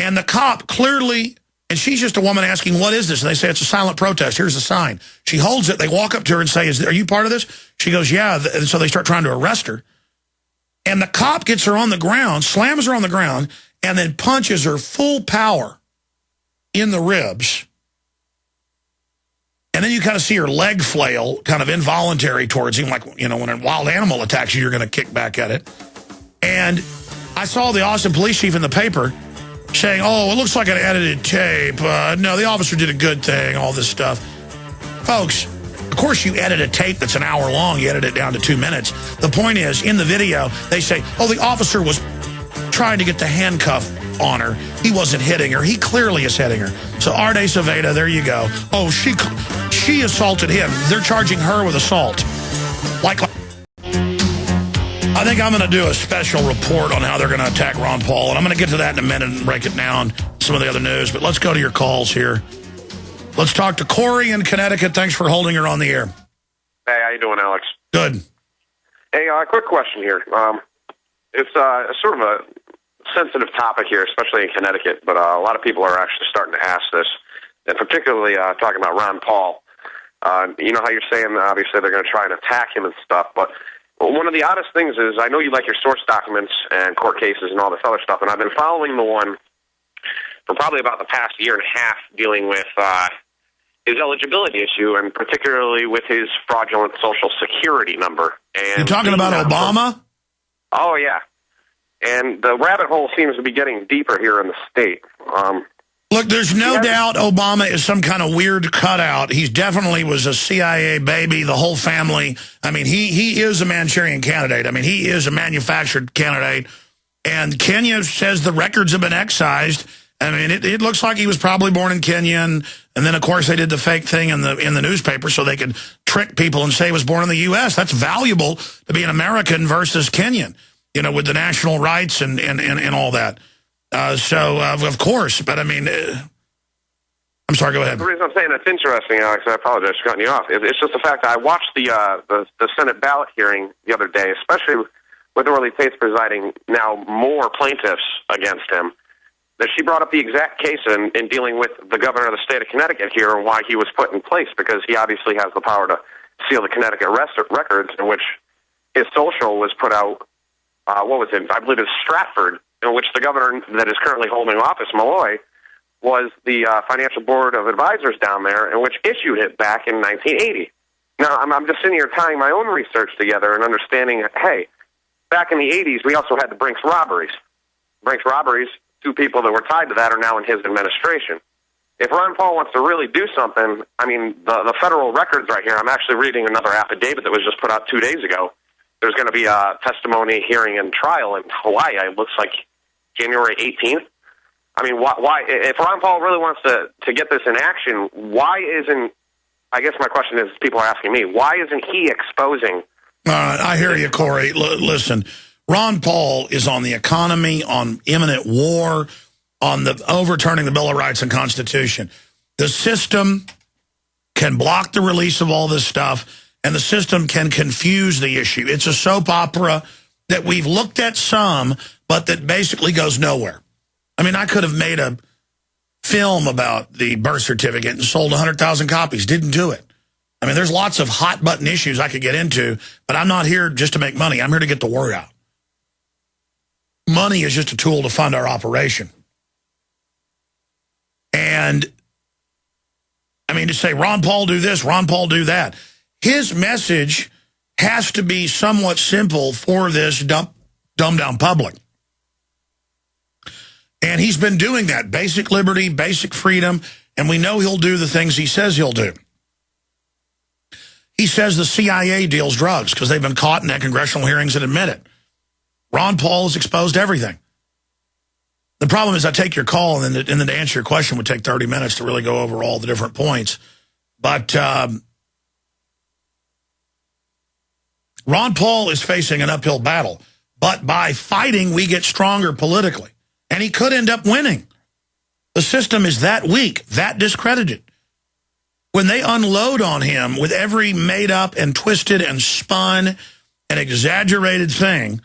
And the cop clearly, and she's just a woman asking, what is this? And they say, it's a silent protest. Here's the sign. She holds it. They walk up to her and say, are you part of this? She goes, yeah. And so they start trying to arrest her. And the cop gets her on the ground, slams her on the ground, and then punches her full power in the ribs. And then you kind of see her leg flail, kind of involuntary towards him, like, you know, when a wild animal attacks you, you're going to kick back at it. And I saw the Austin police chief in the paper saying, oh, it looks like an edited tape. No, the officer did a good thing, all this stuff. Folks, of course you edit a tape that's an hour long. You edit it down to 2 minutes. The point is, in the video, they say, oh, the officer was trying to get the handcuff on her. He wasn't hitting her. He clearly is hitting her. So Arde Saveda, there you go. Oh, she assaulted him. They're charging her with assault. I think I'm going to do a special report on how they're going to attack Ron Paul, and I'm going to get to that in a minute and break it down, some of the other news. But let's go to your calls here. Let's talk to Corey in Connecticut. Thanks for holding her on the air. Hey, how you doing, Alex? Good. Hey, quick question here. It's sort of a sensitive topic here, especially in Connecticut, but a lot of people are actually starting to ask this, and particularly talking about Ron Paul. You know how you're saying, obviously, they're going to try and attack him and stuff, but one of the oddest things is, I know you like your source documents and court cases and all this other stuff, and I've been following the one for probably about the past year and a half dealing with his eligibility issue, and particularly with his fraudulent Social Security number. And you're talking about Obama? Oh, yeah. And the rabbit hole seems to be getting deeper here in the state. Look, there's no doubt Obama is some kind of weird cutout. He definitely was a CIA baby, the whole family. I mean, he is a Manchurian candidate. I mean, he is a manufactured candidate. And Kenya says the records have been excised. I mean, it looks like he was probably born in Kenya. And then, of course, they did the fake thing in the newspaper so they could trick people and say he was born in the U.S. That's valuable to be an American versus Kenyan, you know, with the national rights and all that. Of course, but I mean, I'm sorry, go ahead. The reason I'm saying that's interesting, Alex, I apologize for cutting you off, it's just the fact that I watched the Senate ballot hearing the other day, especially with Orly Tate's presiding now more plaintiffs against him, that she brought up the exact case in dealing with the governor of the state of Connecticut here and why he was put in place, because he obviously has the power to seal the Connecticut records, in which his social was put out, what was it, I believe it's Stratford, in which the governor that is currently holding office, Malloy, was the financial board of advisors down there, in which issued it back in 1980. Now, I'm just sitting here tying my own research together and understanding, hey, back in the 80s, we also had the Brinks robberies. Brinks robberies, 2 people that were tied to that are now in his administration. If Ron Paul wants to really do something, I mean, the federal records right here, I'm actually reading another affidavit that was just put out 2 days ago. There's going to be a testimony, hearing, and trial in Hawaii. It looks like January 18th. I mean, why if Ron Paul really wants to get this in action, why isn't, I guess my question is, people are asking me, why isn't he exposing? I hear you, Corey. Listen, Ron Paul is on the economy, on imminent war, on the overturning the Bill of Rights and Constitution. The system can block the release of all this stuff, and the system can confuse the issue. It's a soap opera that we've looked at some, but that basically goes nowhere. I mean, I could have made a film about the birth certificate and sold 100,000 copies. Didn't do it. I mean, there's lots of hot-button issues I could get into, but I'm not here just to make money. I'm here to get the word out. Money is just a tool to fund our operation. And, I mean, to say, Ron Paul do this, Ron Paul do that. His message has to be somewhat simple for this dumbed-down public. And he's been doing that. Basic liberty, basic freedom, and we know he'll do the things he says he'll do. He says the CIA deals drugs because they've been caught in their congressional hearings and admit it. Ron Paul has exposed everything. The problem is I take your call, and then to answer your question would take 30 minutes to really go over all the different points. But Ron Paul is facing an uphill battle. But by fighting, we get stronger politically. And he could end up winning. The system is that weak, that discredited. When they unload on him with every made up and twisted and spun and exaggerated thing,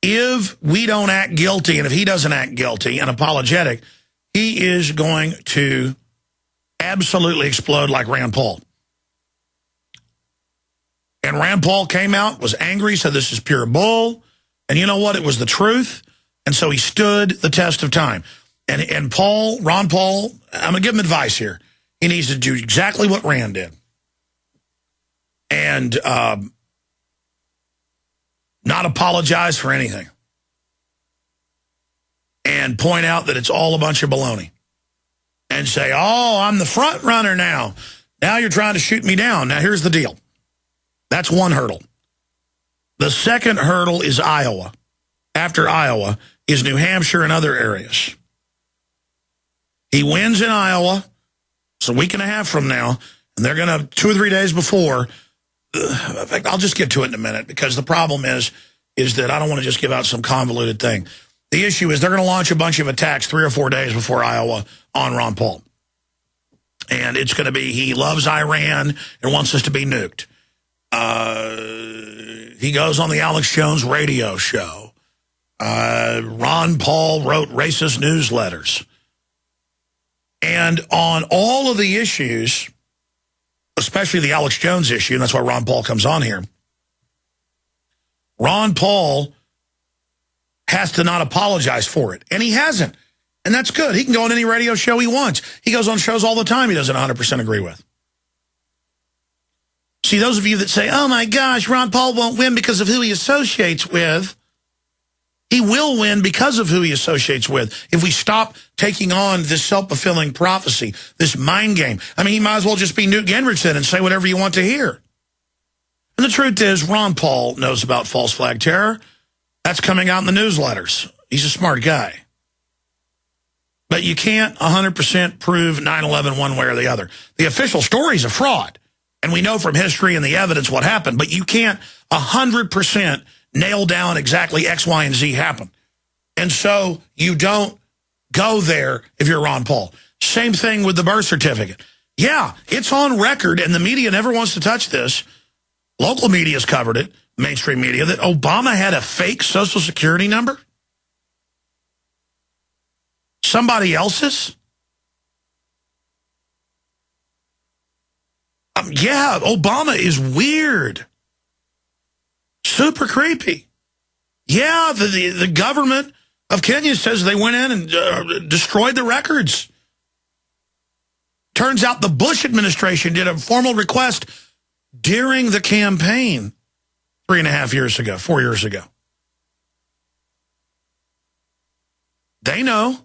if we don't act guilty, and if he doesn't act guilty and apologetic, he is going to absolutely explode like Rand Paul. And Rand Paul came out, was angry, said this is pure bull. And you know what? It was the truth. And so he stood the test of time. And Ron Paul, I'm going to give him advice here. He needs to do exactly what Rand did. And not apologize for anything. And point out that it's all a bunch of baloney. And say, oh, I'm the front runner now. Now you're trying to shoot me down. Now here's the deal. That's one hurdle. The second hurdle is Iowa. After Iowa is New Hampshire and other areas. He wins in Iowa. It's a week and a half from now. And they're going to, 2 or 3 days before. In fact, I'll just get to it in a minute, because the problem is that I don't want to just give out some convoluted thing. The issue is they're going to launch a bunch of attacks 3 or 4 days before Iowa on Ron Paul. And it's going to be, he loves Iran and wants us to be nuked. He goes on the Alex Jones radio show. Ron Paul wrote racist newsletters. And on all of the issues, especially the Alex Jones issue, and that's why Ron Paul comes on here, Ron Paul has to not apologize for it. And he hasn't. And that's good. He can go on any radio show he wants. He goes on shows all the time he doesn't 100% agree with. See, those of you that say, oh my gosh, Ron Paul won't win because of who he associates with. He will win because of who he associates with. If we stop taking on this self-fulfilling prophecy, this mind game. I mean, he might as well just be Newt Gingrich then and say whatever you want to hear. And the truth is, Ron Paul knows about false flag terror. That's coming out in the newsletters. He's a smart guy. But you can't 100% prove 9/11 one way or the other. The official story is a fraud. And we know from history and the evidence what happened. But you can't 100% nail down exactly X, Y, and Z happened. And so you don't go there if you're Ron Paul. Same thing with the birth certificate. Yeah, it's on record, and the media never wants to touch this. Local media's covered it, mainstream media, that Obama had a fake Social Security number. Somebody else's. Yeah, Obama is weird. Super creepy. Yeah, the government of Kenya says they went in and destroyed the records. Turns out the Bush administration did a formal request during the campaign 3.5 years ago, 4 years ago. They know.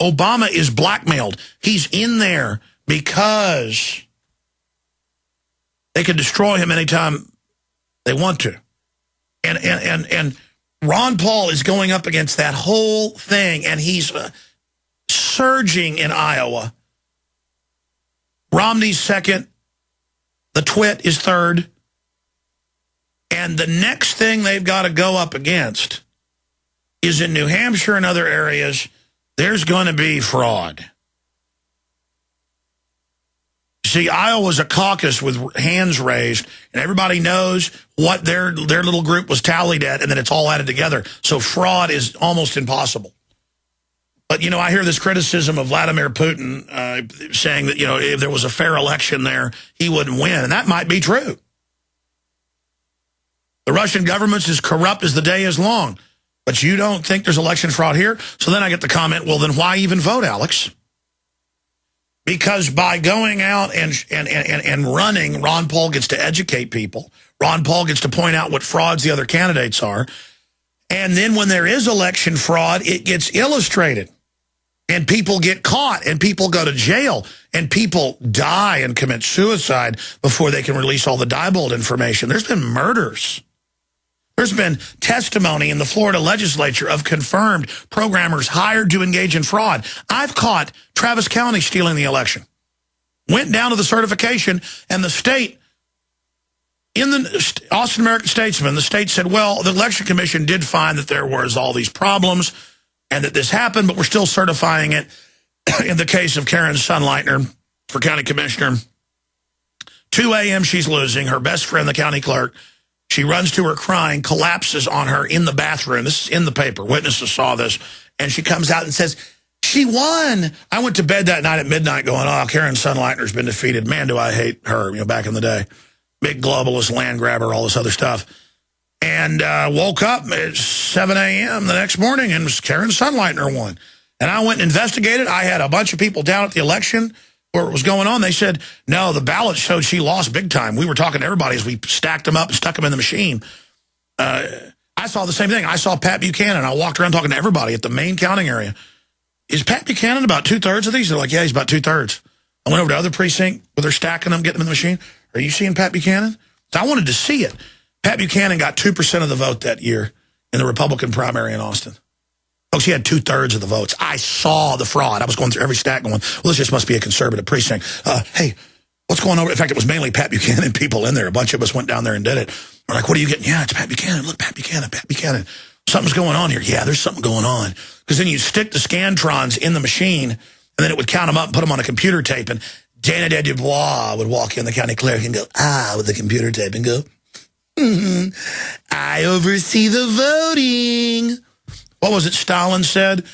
Obama is blackmailed. He's in there because they can destroy him anytime they want to. And Ron Paul is going up against that whole thing, and he's surging in Iowa. Romney's second. The Twit is third. And the next thing they've got to go up against is in New Hampshire and other areas, there's going to be fraud. See, Iowa's a caucus with hands raised, and everybody knows what their little group was tallied at, and then it's all added together. So fraud is almost impossible. But, you know, I hear this criticism of Vladimir Putin saying that, you know, if there was a fair election there, he wouldn't win. And that might be true. The Russian government's as corrupt as the day is long. But you don't think there's election fraud here? So then I get the comment, well, then why even vote, Alex? Because by going out and running, Ron Paul gets to educate people. Ron Paul gets to point out what frauds the other candidates are. And then when there is election fraud, it gets illustrated. And people get caught, and people go to jail, and people die and commit suicide before they can release all the Diebold information. There's been murders. There's been testimony in the Florida legislature of confirmed programmers hired to engage in fraud. I've caught Travis County stealing the election. Went down to the certification, and the state, in the Austin American Statesman, the state said, well, the election commission did find that there was all these problems and that this happened, but we're still certifying it. In the case of Karen Sunleitner for county commissioner, 2 a.m. she's losing. Her best friend, the county clerk, She runs to her crying, collapses on her in the bathroom. This is in the paper. Witnesses saw this. And she comes out and says, she won. I went to bed that night at midnight going, oh, Karen Sunleitner's been defeated. Man, do I hate her, back in the day. Big globalist, land grabber, all this other stuff. And woke up at 7 a.m. the next morning, and Karen Sunleitner won. And I went and investigated. I had a bunch of people down at the election where it was going on. They said, no, the ballot showed she lost big time. We were talking to everybody as we stacked them up and stuck them in the machine. I saw the same thing. I saw Pat Buchanan. I walked around talking to everybody at the main counting area. Is Pat Buchanan about 2/3 of these? They're like, yeah, he's about 2/3. I went over to other precinct where they're stacking them, getting them in the machine. Are you seeing Pat Buchanan? So I wanted to see it. Pat Buchanan got 2% of the vote that year in the Republican primary in Austin. Folks, he had 2/3 of the votes. I saw the fraud. I was going through every stack going, well, this just must be a conservative precinct. Hey, what's going on? In fact, it was mainly Pat Buchanan people in there. A bunch of us went down there and did it. We're like, what are you getting? Yeah, it's Pat Buchanan. Look, Pat Buchanan, Pat Buchanan. Something's going on here. Yeah, there's something going on. Because then you stick the Scantrons in the machine, and then it would count them up and put them on a computer tape, and Dana de Dubois would walk in, the county clerk, and go, with the computer tape, and go, I oversee the voting. What was it Stalin said?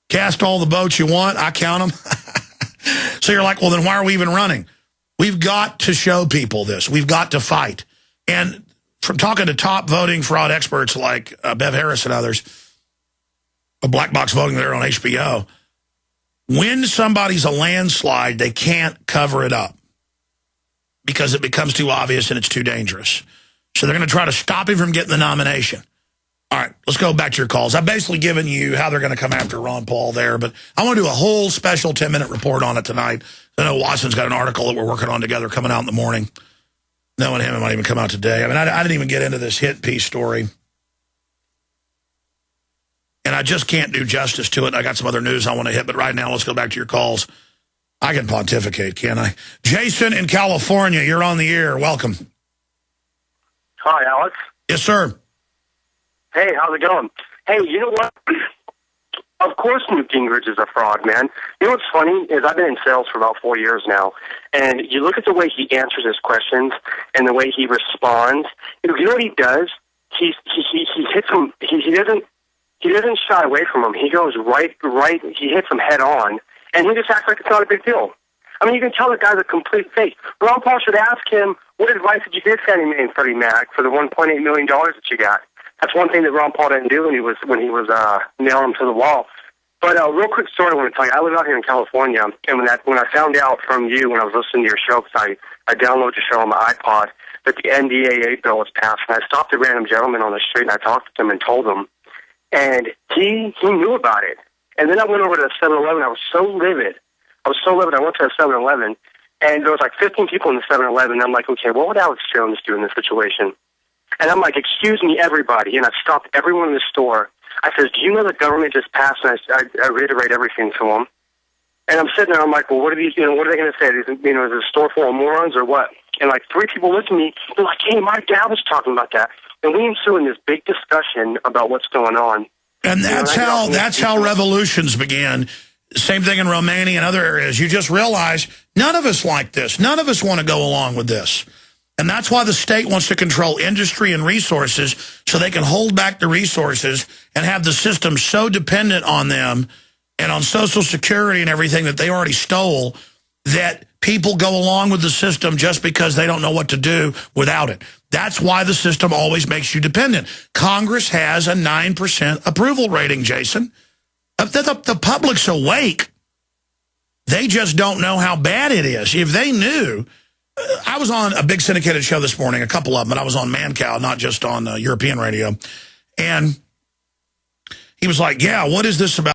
Cast all the votes you want, I count them. So you're like, well, then why are we even running? We've got to show people this. We've got to fight. And from talking to top voting fraud experts like Bev Harris and others, a black box voting there on HBO, when somebody's a landslide, they can't cover it up because it becomes too obvious and it's too dangerous. So they're going to try to stop him from getting the nomination. All right, let's go back to your calls. I've basically given you how they're going to come after Ron Paul there, but I want to do a whole special 10-minute report on it tonight. I know Watson's got an article that we're working on together coming out in the morning. Knowing him, it might even come out today. I mean, I didn't even get into this hit piece story. And I just can't do justice to it. I got some other news I want to hit, but right now, let's go back to your calls. I can pontificate, can't I? Jason in California, you're on the air. Welcome. Hi, Alex. Yes, sir. Hey, how's it going? Hey, you know what? Of course Newt Gingrich is a fraud, man. You know what's funny is I've been in sales for about 4 years now, and you look at the way he answers his questions and the way he responds. You know what he does? He hits him. He doesn't shy away from him. He goes right. He hits him head on, and he just acts like it's not a big deal. I mean, you can tell the guy's a complete fake. Ron Paul should ask him, what advice did you give Fannie Mae and Freddie Mac for the $1.8 million that you got? That's one thing that Ron Paul didn't do when he was nailing him to the wall. But a real quick story I want to tell you. I live out here in California, and when I found out from you when I was listening to your show, because I downloaded your show on my iPod, that the NDAA bill was passed, and I stopped a random gentleman on the street, and I talked to him and told him, and he knew about it. And then I went over to 7-Eleven. I was so livid. I went to a 7-Eleven, and there was like 15 people in the 7-Eleven, and I'm like, okay, what would Alex Jones do in this situation? And I'm like, excuse me, everybody. And I stopped everyone in the store. I said, do you know the government just passed? And I reiterate everything to them. And I'm sitting there, I'm like, well, what are they going to say? Is it a store full of morons or what? And like 3 people looked at me. They're like, hey, my dad was talking about that. And we ensue in this big discussion about what's going on. And that's how revolutions began. Same thing in Romania and other areas. You just realize none of us like this. None of us want to go along with this. And that's why the state wants to control industry and resources so they can hold back the resources and have the system so dependent on them and on Social Security and everything that they already stole that people go along with the system just because they don't know what to do without it. That's why the system always makes you dependent. Congress has a 9% approval rating, Jason. The public's awake. They just don't know how bad it is. If they knew... I was on a big syndicated show this morning, a couple of them, but I was on Mancow, not just on European radio. And he was like, yeah, what is this about?